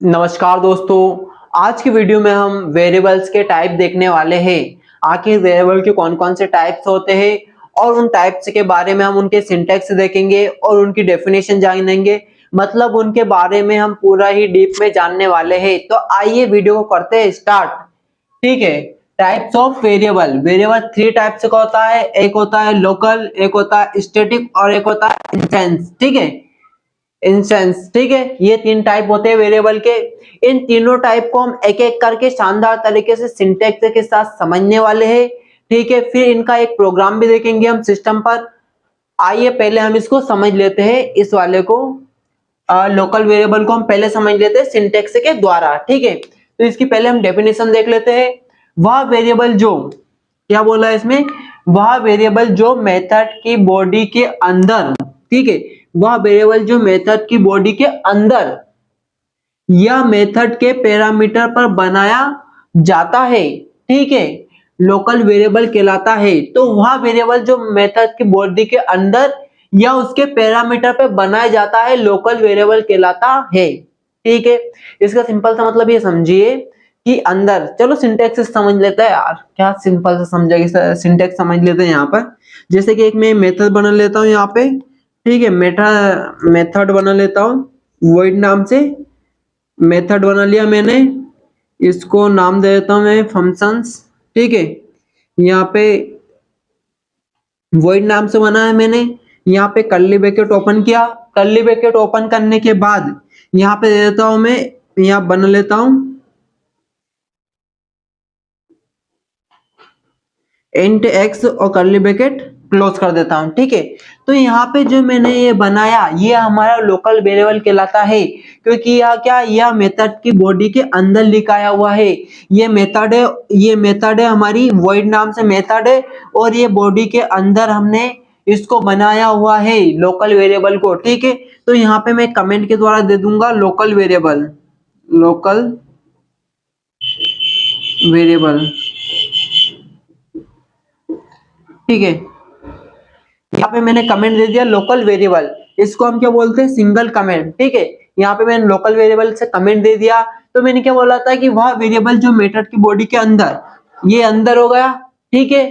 नमस्कार दोस्तों। आज की वीडियो में हम वेरिएबल्स के टाइप देखने वाले हैं। आखिर वेरिएबल के कौन कौन से टाइप्स होते हैं और उन टाइप्स के बारे में हम उनके सिंटैक्स देखेंगे और उनकी डेफिनेशन जानेंगे। मतलब उनके बारे में हम पूरा ही डीप में जानने वाले हैं। तो आइए वीडियो को करते हैं स्टार्ट। ठीक है। Types of variable. Variable three types का होता है। एक होता है लोकल, एक होता है स्टैटिक और एक होता है इंस्टेंस। ठीक है, इंस्टेंस। ठीक है, ये तीन टाइप होते हैं वेरिएबल के। इन तीनों टाइप को हम एक एक करके शानदार तरीके से सिंटैक्स के साथ समझने वाले हैं। ठीक है, फिर इनका एक प्रोग्राम भी देखेंगे हम सिस्टम पर। आइए पहले हम इसको समझ लेते हैं, इस वाले को लोकल वेरिएबल को हम पहले समझ लेते हैं सिंटैक्स के द्वारा। ठीक है, तो इसकी पहले हम डेफिनेशन देख लेते हैं। वह वेरिएबल जो, क्या बोला है इसमें, वह वेरिएबल जो मेथड की बॉडी के अंदर, ठीक है, वह वेरिएबल जो मेथड की बॉडी के अंदर या मेथड के पैरामीटर पर बनाया जाता है, ठीक है, लोकल वेरिएबल कहलाता है। तो वह वेरिएबल जो मेथड की बॉडी के अंदर या उसके पैरामीटर पे बनाया जाता है लोकल वेरिएबल कहलाता है। ठीक है, इसका सिंपल सा मतलब ये समझिए कि अंदर, चलो सिंटैक्स समझ लेते हैं यार, क्या सिंपल से समझेगा, सिंटैक्स समझ लेते हैं यहाँ पर। जैसे कि एक मैं मेथड बना लेता हूँ यहाँ पे। ठीक है, मेथड बना लेता हूँ वॉइड नाम से। मेथड बना लिया मैंने, इसको नाम दे देता हूँ मैं फंक्शंस। ठीक है, यहाँ पे वॉइड नाम से बना है मैंने। यहाँ पे कर्ली ब्रैकेट ओपन किया। कर्ली ब्रैकेट ओपन करने के बाद यहाँ पे दे देता हूँ मैं, यहाँ बना लेता हूँ इंट एक्स और कर्ली ब्रैकेट क्लोज कर देता हूं। ठीक है, तो यहाँ पे जो मैंने ये बनाया ये हमारा लोकल वेरिएबल कहलाता है, क्योंकि यह क्या, यह मेथड की बॉडी के अंदर लिखाया हुआ है। ये मेथड है, ये मेथड है हमारी वॉइड नाम से मेथड है, और ये बॉडी के अंदर हमने इसको बनाया हुआ है लोकल वेरिएबल को। ठीक है, तो यहाँ पे मैं कमेंट के द्वारा दे दूंगा लोकल वेरिएबल, लोकल वेरिएबल। ठीक है, यहाँ पे मैंने कमेंट दे दिया लोकल वेरिएबल। इसको हम क्या बोलते हैं, सिंगल कमेंट। ठीक है, यहाँ पे मैंने लोकल वेरिएबल से कमेंट दे दिया, तो मैंने क्या बोला था कि वह वेरिएबल जो मेथड की बॉडी के अंदर, ये अंदर हो गया। ठीक है,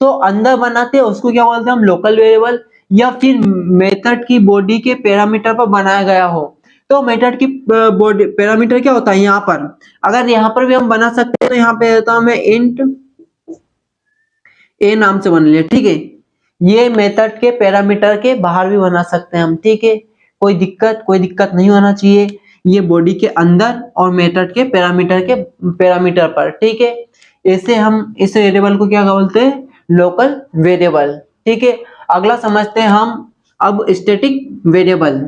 तो अंदर बनाते हैं उसको क्या बोलते हैं हम, लोकल वेरिएबल। या फिर मेथड की बॉडी के पैरामीटर पर बनाया गया हो, तो मेथड की बॉडी पैरामीटर क्या होता है यहाँ पर, अगर यहाँ पर भी हम बना सकते हैं तो यहाँ पे देता हूँ मैं इंट ए नाम से बन लिया। ठीक है, ये मेथड के पैरामीटर के बाहर भी बना सकते हैं हम। ठीक है, कोई दिक्कत नहीं होना चाहिए, ये बॉडी के अंदर और मेथड के पैरामीटर पर। ठीक है, ऐसे हम इस वेरिएबल को क्या बोलते हैं, लोकल वेरिएबल। ठीक है, अगला समझते हैं हम अब स्टैटिक वेरिएबल।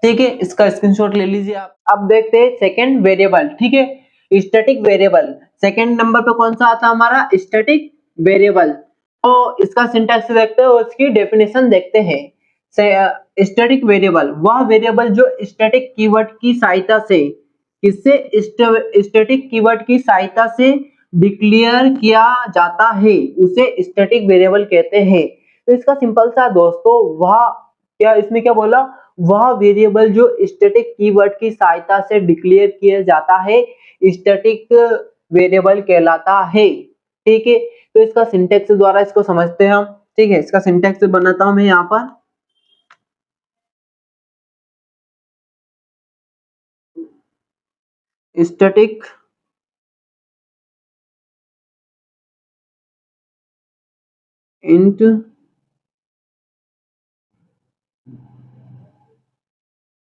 ठीक है, इसका स्क्रीनशॉट ले लीजिए आप। अब देखते हैं सेकंड वेरिएबल। ठीक है, स्टैटिक वेरिएबल सेकंड नंबर पे कौन सा आता है हमारा, स्टैटिक वेरिएबल। तो इसका सिंटैक्स देखते हैं और उसकी डेफिनेशन देखते हैं। स्टैटिक वेरिएबल वह वेरिएबल जो स्टैटिक कीवर्ड की सहायता से, किससे, स्टैटिक कीवर्ड की सहायता से डिक्लेयर किया जाता है, उसे स्टैटिक वेरिएबल कहते हैं। तो इसका सिंपल सा दोस्तों, वह क्या, इसमें क्या बोला, वह वेरिएबल जो स्टैटिक कीवर्ड की सहायता से डिक्लेयर किया जाता है स्टैटिक वेरिएबल कहलाता है। ठीक है, तो इसका सिंटैक्स द्वारा इसको समझते हैं हम। ठीक है, इसका सिंटैक्स बनाता हूं मैं यहाँ पर। स्टैटिक इंट,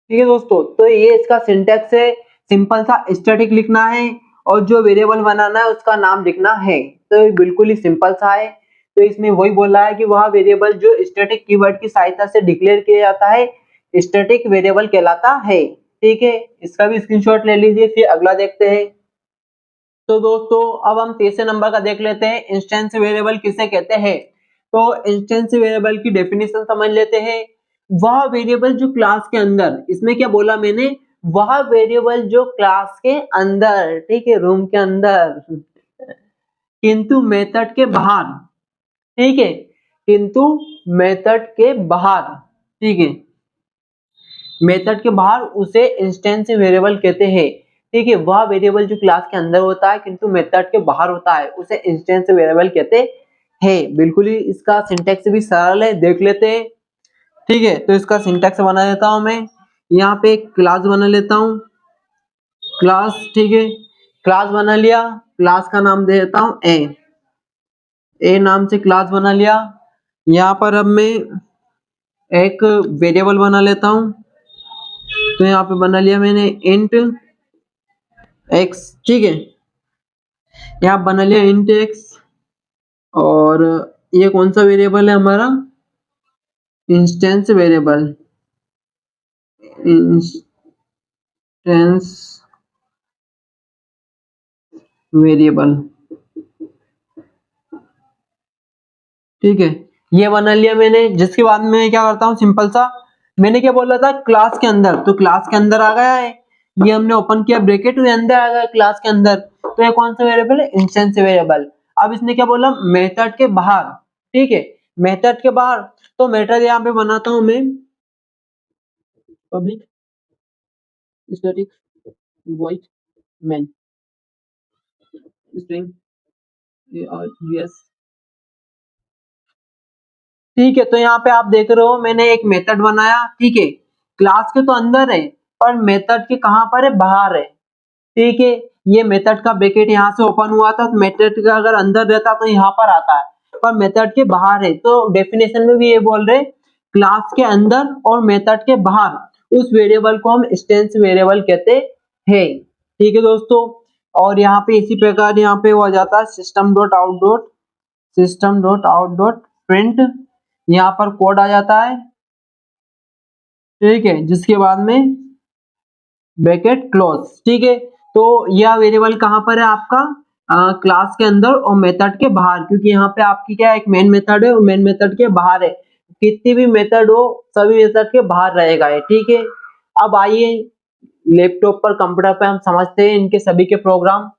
ठीक है दोस्तों, तो ये इसका सिंटैक्स है। सिंपल सा स्टैटिक लिखना है और जो वेरिएबल बनाना है उसका नाम लिखना है। तो ये बिल्कुल ही सिंपल सा है। तो इसमें वही बोला है कि वह वेरिएबल जो स्टैटिक कीवर्ड की सहायता से डिक्लेयर किया जाता है स्टैटिक वेरिएबल कहलाता है। ठीक है, इसका भी स्क्रीनशॉट ले लीजिए, फिर अगला देखते हैं। तो दोस्तों अब हम तीसरे नंबर का देख लेते हैं, इंस्टेंस वेरिएबल किसे कहते हैं। तो इंस्टेंस वेरिएबल की डेफिनेशन समझ लेते हैं। वह वेरिएबल जो क्लास के अंदर, इसमें क्या बोला मैंने, वह वेरिएबल जो क्लास के अंदर, ठीक है, रूम के अंदर, किंतु मेथड के बाहर, ठीक है, किंतु मेथड के बाहर, ठीक है, मेथड के बाहर, उसे इंस्टेंस वेरिएबल कहते हैं। ठीक है, वह वेरिएबल जो क्लास के अंदर होता है किंतु मेथड के बाहर होता है उसे इंस्टेंस वेरिएबल कहते हैं। बिल्कुल ही इसका सिंटैक्स भी सरल है, देख लेते हैं। ठीक है, तो इसका सिंटैक्स बना लेता हूं मैं। यहाँ पे एक क्लास बना लेता हूं, क्लास। ठीक है, क्लास बना लिया, क्लास का नाम दे देता हूं ए नाम से क्लास बना लिया। यहाँ पर अब मैं एक वेरिएबल बना लेता हूं, तो यहाँ पे बना लिया मैंने इंट एक्स। ठीक है, यहाँ बना लिया इंट एक्स। और ये कौन सा वेरिएबल है हमारा, इंस्टेंस वेरिएबल, इंस्टेंस वेरिएबल। ठीक है, ये बना लिया मैंने। जिसके बाद में क्या करता हूँ, सिंपल सा, मैंने क्या बोला था क्लास के अंदर, तो क्लास के अंदर आ गया है, ये हमने ओपन किया ब्रैकेट में, अंदर आ गया क्लास के अंदर। तो ये कौन सा वेरिएबल है, इंस्टेंस वेरिएबल। अब इसने क्या बोला, मेथड के बाहर। ठीक है, मेथड के बाहर, तो मेथड यहाँ पे बनाता हूं मैं, public static void main string yes। ठीक है, तो यहाँ पे आप देख रहे हो मैंने एक मेथड बनाया। ठीक है, क्लास के तो अंदर है पर मेथड के कहां पर है, बाहर है। ठीक है, ये मेथड का ब्रैकेट यहाँ से ओपन हुआ था, तो मेथड का अगर अंदर रहता तो यहाँ पर आता है, पर मेथड के बाहर है। तो डेफिनेशन में भी ये बोल रहे क्लास के अंदर और मेथड के बाहर उस वेरिएबल को हम इंस्टेंस वेरिएबल कहते हैं। ठीक है दोस्तों, और यहाँ पे इसी प्रकार यहाँ पे हो जाता है system dot out dot print, यहाँ पर कोड आ जाता है। ठीक है, जिसके बाद में ब्रैकेट क्लोज। ठीक है, तो यह वेरिएबल कहां पर है आपका, क्लास के अंदर और मेथड के बाहर, क्योंकि यहाँ पे आपकी क्या एक मेन मेथड है और मेन मेथड के बाहर है। कितनी भी मेथड हो सभी मेथड के बाहर रहेगा ये। ठीक है, अब आइए लैपटॉप पर, कंप्यूटर पे हम समझते हैं इनके सभी के प्रोग्राम।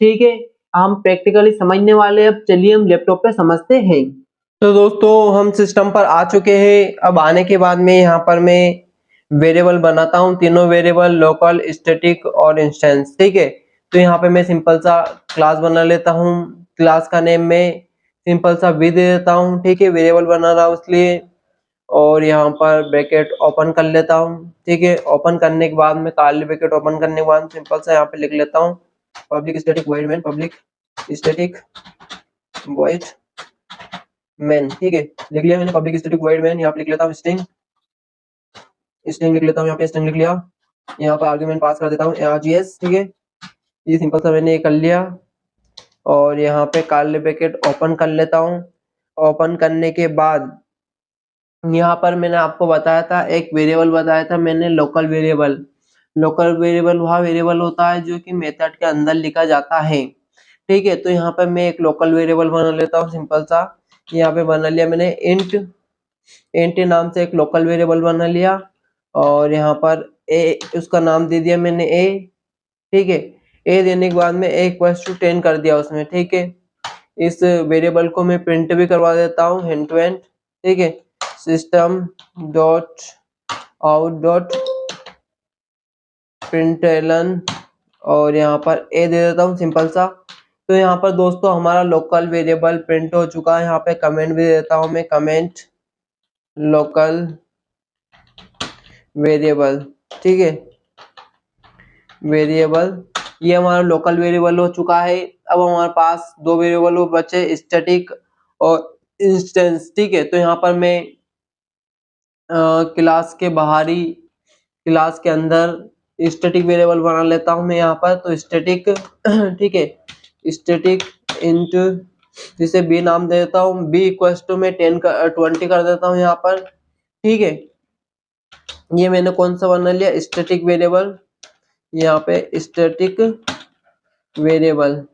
ठीक है, हम प्रैक्टिकली समझने वाले, अब चलिए हम लैपटॉप पे समझते हैं। तो दोस्तों हम सिस्टम पर आ चुके हैं। अब आने के बाद में यहाँ पर मैं वेरिएबल बनाता हूँ, तीनों वेरिएबल, लोकल, स्टैटिक और इंस्टेंस। ठीक है, तो यहाँ पे मैं सिंपल सा क्लास बना लेता हूँ। क्लास का नेम मैं सिंपल सा वी दे देता हूँ। ठीक है, वेरिएबल बना रहा हूँ इसलिए। और यहाँ पर ब्रैकेट ओपन कर लेता हूँ। ठीक है, ओपन करने के बाद में कर्ली ब्रैकेट ओपन करने के बाद सिंपल सा यहाँ पे लिख लेता हूँ public static void main, public static void main. ठीक है, लिख लिया मैंने पब्लिक स्टैटिक वॉइड मेन। यहाँ पे लिख लेता हूँ स्ट्रिंग लिख लेता हूँ, यहाँ पे स्ट्रिंग लिख लिया। यहाँ पर आर्गुमेंट पास कर देता हूँ args। ठीक है, ये सिंपल सा मैंने कर लिया। और यहाँ पे कर्ली ब्रैकेट ओपन कर लेता हूँ। ओपन करने के बाद यहाँ पर मैंने आपको बताया था, एक वेरिएबल बताया था मैंने, लोकल वेरिएबल। लोकल वेरिएबल वह वेरिएबल होता है जो कि मेथड के अंदर लिखा जाता है। ठीक है, तो यहाँ पर मैं एक लोकल वेरिएबल बना लेता हूँ सिंपल सा। यहाँ पे बना लिया मैंने इंट नाम से एक लोकल वेरिएबल बना लिया। और यहाँ पर उसका नाम दे दिया मैंने ए। ठीक है, ए देने के बाद में ए इक्वल्स टू 10 कर दिया उसमें। ठीक है, इस वेरिएबल को मैं प्रिंट भी करवा देता हूँ हैंड टू हैंड। ठीक है, system dot out dot println, और यहाँ पर ए दे देता हूँ सिंपल सा। तो यहाँ पर दोस्तों हमारा लोकल वेरिएबल प्रिंट हो चुका है। यहाँ पे कमेंट भी देता हूँ मैं, कमेंट लोकल वेरिएबल। ठीक है, वेरिएबल, ये हमारा लोकल वेरिएबल हो चुका है। अब हमारे पास दो वेरिएबल बचे, स्टैटिक और इंस्टेंस। ठीक है, तो यहाँ पर मैं क्लास के बाहरी, क्लास के अंदर स्टैटिक वेरिएबल बना लेता हूँ मैं यहाँ पर। तो स्टैटिक ठीक है, स्टैटिक इंट, जिसे बी नाम दे देता हूँ, बी इक्वल्स टू में 20 कर देता हूँ यहाँ पर। ठीक है, ये मैंने कौन सा बना लिया, स्टैटिक वेरिएबल। यहाँ पे स्टैटिक वेरिएबल।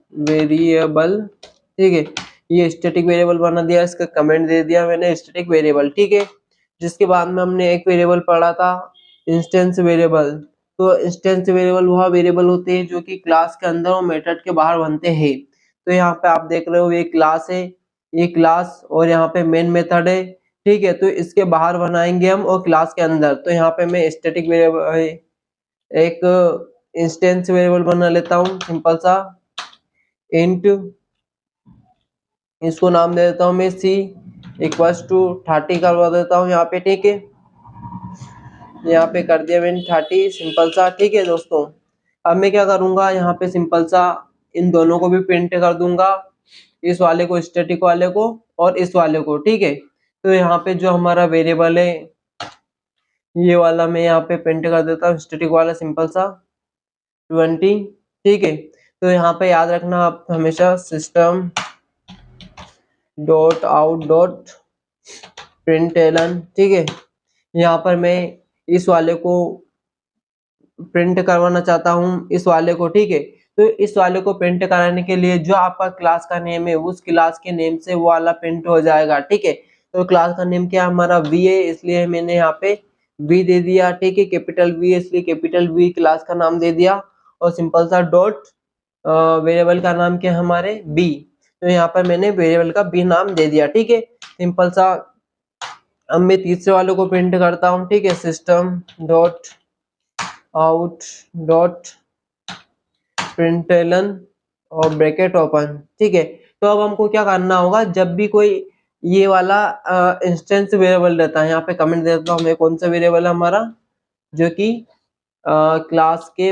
ठीक है, ये स्टैटिक वेरिएबल बना दिया, इसका कमेंट दे दिया मैंने स्टैटिक वेरिएबल। ठीक है, जिसके बाद में हमने एक वेरिएबल पढ़ा था इंस्टेंस वेरिएबल। तो इंस्टेंस वेरिएबल वह वेरिएबल होते हैं जो कि क्लास के अंदर और मेथड के बाहर बनते हैं। तो यहाँ पे आप देख रहे हो ये क्लास है, ये क्लास, और यहाँ पे मेन मेथड है। ठीक है, तो इसके बाहर बनाएंगे हम और क्लास के अंदर। तो यहाँ पे मैं स्टैटिक वेरिएबल एक इंस्टेंस वेरिएबल बना लेता हूँ सिंपल सा इंट, इसको नाम दे देता हूँ मैं सी इक्वल्स टू 30 करवा देता हूँ यहाँ पे, ठीक है। यहाँ पे कर दिया मैंने 30 सिंपल सा, ठीक है दोस्तों। अब मैं क्या करूंगा, यहाँ पे सिंपल सा इन दोनों को भी प्रिंट कर दूंगा, इस वाले को स्टैटिक वाले को और इस वाले को, ठीक है। तो यहाँ पे जो हमारा वेरिएबल है ये वाला मैं यहाँ पे प्रिंट कर देता हूँ, स्टैटिक वाला सिंपल सा 20, ठीक है। तो यहाँ पे याद रखना आप हमेशा system dot out dot println, ठीक है। यहाँ पर मैं इस वाले को प्रिंट करवाना चाहता हूँ, इस वाले को, ठीक है। तो इस वाले को प्रिंट कराने के लिए जो आपका क्लास का नेम है उस क्लास के नेम से वो वाला प्रिंट हो जाएगा, ठीक है। तो क्लास का नेम क्या हमारा वी है, इसलिए मैंने यहाँ पे वी दे दिया, ठीक है। कैपिटल वी इसलिए कैपिटल वी क्लास का नाम दे दिया और सिंपल सा डॉट वेरिएबल का नाम क्या है हमारे बी, तो यहाँ पर मैंने वेरिएबल का बी नाम दे दिया, ठीक है सिंपल सा। अब मैं तीसरे वाले को प्रिंट करता हूँ, ठीक है, system dot out dot println और ब्रैकेट ओपन, ठीक है। तो अब हमको क्या करना होगा, जब भी कोई ये वाला इंस्टेंस वेरिएबल रहता है, यहाँ पे कमेंट देता हूँ मैं कौन सा वेरिएबल है हमारा, जो कि क्लास के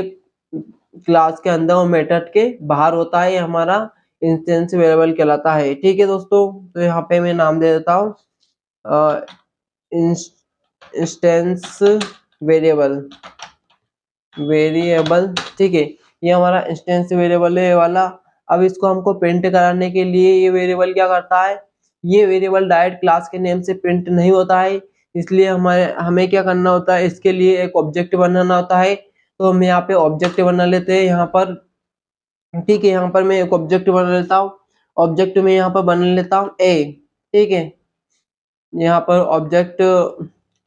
अंदर और मेथड के बाहर होता है, हमारा इंस्टेंस वेरिएबल कहलाता है, ठीक है दोस्तों। तो यहाँ पे मैं नाम दे देता हूँ इंस्टेंस वेरिएबल, ठीक है। ये हमारा इंस्टेंस वेरिएबल है वाला। अब इसको हमको प्रिंट कराने के लिए ये वेरिएबल क्या करता है, ये वेरिएबल डायरेक्ट क्लास के नेम से प्रिंट नहीं होता है, इसलिए हमें क्या करना होता है, इसके लिए एक ऑब्जेक्ट बनाना होता है। तो हम यहाँ पे ऑब्जेक्ट बना लेते हैं यहाँ पर, ठीक है। यहाँ पर मैं एक ऑब्जेक्ट बना लेता हूँ, ऑब्जेक्ट में यहाँ पर बना लेता हूँ ए, ठीक है। यहाँ पर ऑब्जेक्ट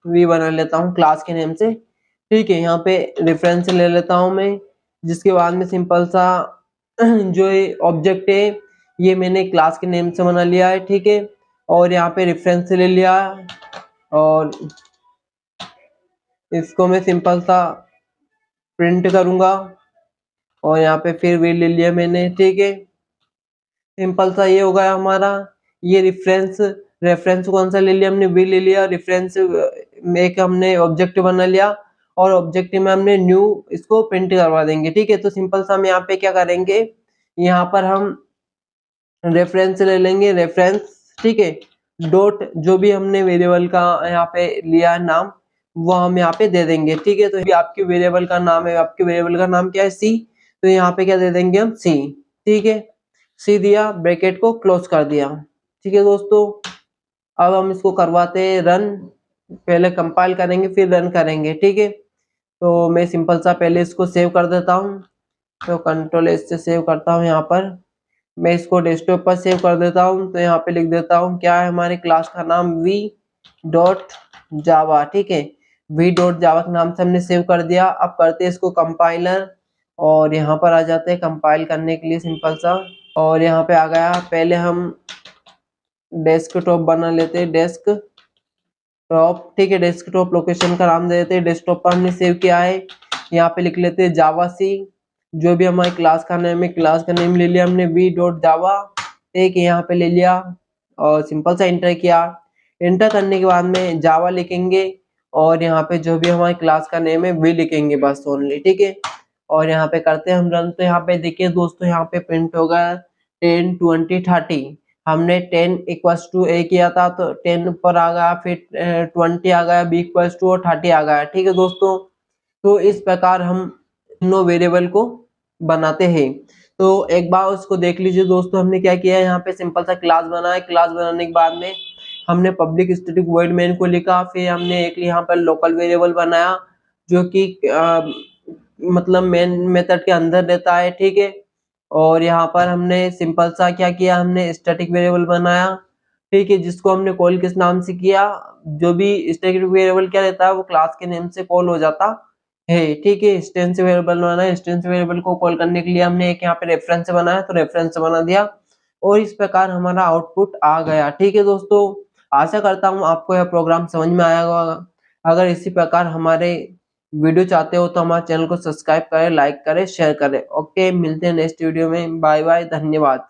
वी बना लेता हूँ क्लास के नेम से, ठीक है। यहाँ पे रेफरेंस ले लेता हूँ मैं, जिसके बाद में सिंपल सा जो ये ऑब्जेक्ट है ये मैंने क्लास के नेम से बना लिया है, ठीक है। और यहाँ पे रेफरेंस ले लिया और इसको मैं सिंपल सा प्रिंट करूंगा और यहाँ पे फिर वी ले लिया मैंने, ठीक है। सिंपल सा ये हो गया हमारा। ये रेफरेंस कौन सा ले लिया हमने, वी ले लिया। रेफरेंस में एक हमने ऑब्जेक्ट बना लिया और ऑब्जेक्ट में हमने न्यू इसको प्रिंट करवा देंगे, ठीक है। तो सिंपल सा हम यहाँ पे क्या करेंगे, यहाँ पर हम रेफरेंस ले लेंगे, रेफरेंस, ठीक है, डॉट जो भी हमने वेरिएबल का यहाँ पे लिया है नाम वो हम यहाँ पे दे देंगे, ठीक है। तो ये आपके वेरिएबल का नाम है, आपके वेरिएबल का नाम क्या है सी, तो यहाँ पे क्या दे देंगे हम सी, ठीक है। सी दिया, ब्रैकेट को क्लोज कर दिया, ठीक है दोस्तों। अब हम इसको करवाते हैं रन, पहले कंपाइल करेंगे फिर रन करेंगे, ठीक है। तो मैं सिंपल सा पहले इसको सेव कर देता हूँ, तो कंट्रोल एस से सेव करता हूँ। यहाँ पर मैं इसको डेस्कटॉप पर सेव कर देता हूँ, तो यहाँ पे लिख देता हूँ क्या है हमारे क्लास का नाम वी डॉट जावा, ठीक है। वी डॉट जावा के नाम से हमने सेव कर दिया। अब करते हैं इसको कंपाइलर और यहाँ पर आ जाते हैं कंपाइल करने के लिए सिंपल सा, और यहाँ पे आ गया। पहले हम डेस्कटॉप बना लेते हैं, डेस्कटॉप, ठीक है। डेस्कटॉप लोकेशन का नाम दे देते हैं, डेस्कटॉप पर हमने सेव किया है। यहाँ पे लिख लेते हैं जावा सी, जो भी हमारे क्लास का नेम है, क्लास का नेम ले लिया हमने वी डॉट जावा, ठीक है, यहाँ पे ले लिया और सिंपल सा एंटर किया। एंटर करने के बाद में जावा लिखेंगे और यहाँ पे जो भी हमारे क्लास का नेम है वी लिखेंगे बस ओनली, ठीक है। और यहाँ पे करते हैं हम रन, तो यहाँ पे देखिए दोस्तों यहाँ पे प्रिंट होगा 10 20 30। हमने 10 इक्वल्स टू ए किया था तो 10 ऊपर आ गया, फिर 20 आ गया, बी इक्वल्स टू और 30 आ गया, ठीक है दोस्तों। तो इस प्रकार हम नो वेरिएबल को बनाते हैं। तो एक बार उसको देख लीजिए दोस्तों, हमने क्या किया है, यहाँ पे सिंपल सा क्लास बनाया। क्लास बनाने के बाद में हमने पब्लिक स्टैटिक वॉइड मेन को लिखा, फिर हमने एक यहाँ पर लोकल वेरिएबल बनाया जो कि मतलब मेन मेथड के अंदर रहता है, ठीक है। और यहाँ पर हमने सिंपल सा क्या किया, हमने स्टैटिक वेरिएबल बनाया, ठीक है, जिसको हमने कॉल किस नाम से किया, जो भी स्टैटिक वेरिएबल क्या रहता है वो क्लास के नेम से कॉल हो जाता है, ठीक है। इंस्टेंस वेरिएबल बनाना है, इंस्टेंस वेरिएबल को कॉल करने के लिए हमने एक यहाँ पे रेफरेंस बनाया, तो रेफरेंस बना दिया और इस प्रकार हमारा आउटपुट आ गया, ठीक है दोस्तों। आशा करता हूँ आपको यह प्रोग्राम समझ में आया होगा। अगर इसी प्रकार हमारे वीडियो चाहते हो तो हमारे चैनल को सब्सक्राइब करें, लाइक करें, शेयर करें। ओके, मिलते हैं नेक्स्ट वीडियो में। बाय बाय, धन्यवाद।